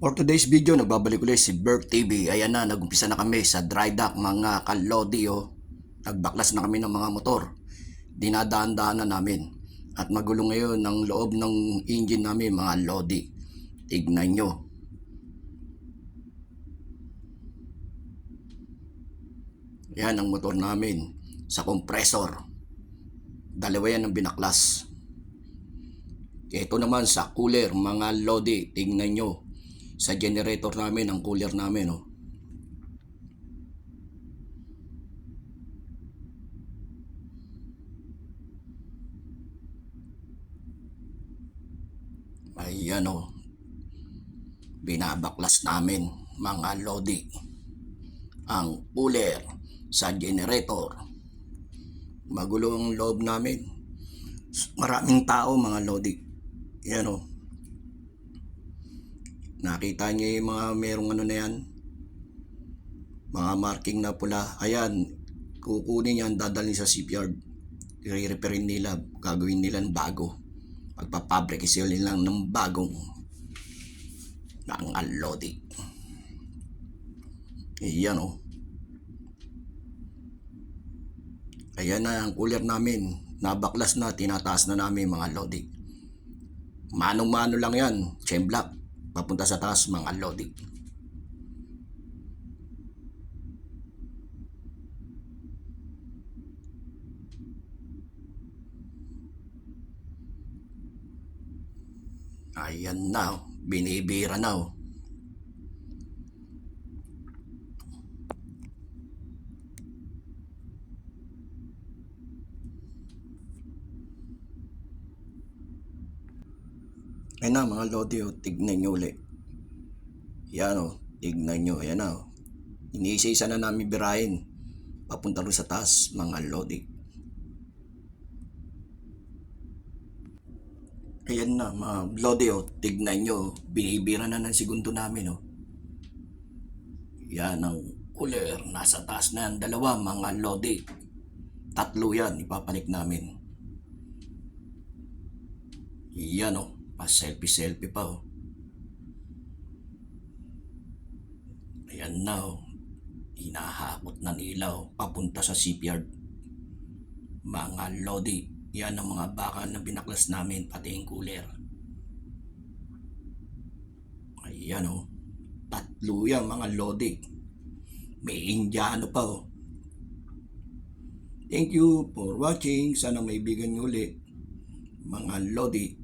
For today's video, nagbabalik ulit si Berk TV. Ayan na, nagumpisa na kami sa dry dock mga kalodi. Nagbaklas na kami ng mga motor. Dinadaan-daan na namin. At magulo ngayon ng loob ng engine namin mga lodi. Tignan nyo. Yan ang motor namin sa compressor. Dalawa yan ang binaklas. Ito naman sa cooler mga lodi. Tignan nyo. Sa generator namin, ang cooler namin, oh. Ayan, oh. Binabaklas namin, mga lodi, ang cooler sa generator. Magulo ang loob namin. Maraming tao, mga lodi. Ayan, oh. Nakita niyo yung mga merong ano na yan, mga marking na pula. Ayan, kukunin yan, dadalhin sa shipyard. I-repairin nila, gagawin nila ng bago. Magpapabric sila lang ng bagong ng lodi. Ayan, oh. Ayan na ang cooler namin. Nabaklas na, tinataas na namin mga lodi. Manong-mano lang yan, chain block. Papunta sa taas mga lodi. Ayan na, binibira na. Ayan na mga lodi, tignan nyo ulit. Yan, tignan nyo, ayan na. Iniisa-isa na namin birahin papunta rin sa taas mga lodi. Ayan na mga lodi, tignan nyo, binibira na ng segundo namin. Yan ang cooler, nasa taas na yan, dalawa mga lodi. Tatlo yan, ipapalit namin. Yan, pa-selfie pa. Ayan na, hinahakot na nila papunta sa shipyard. Mga lodi, yan ang mga bakal na binaklas namin, pati yung cooler. Ayan, tatlo yan mga lodi. May Indiano pa. Thank you for watching. Sana maibigan nyo ulit mga lodi.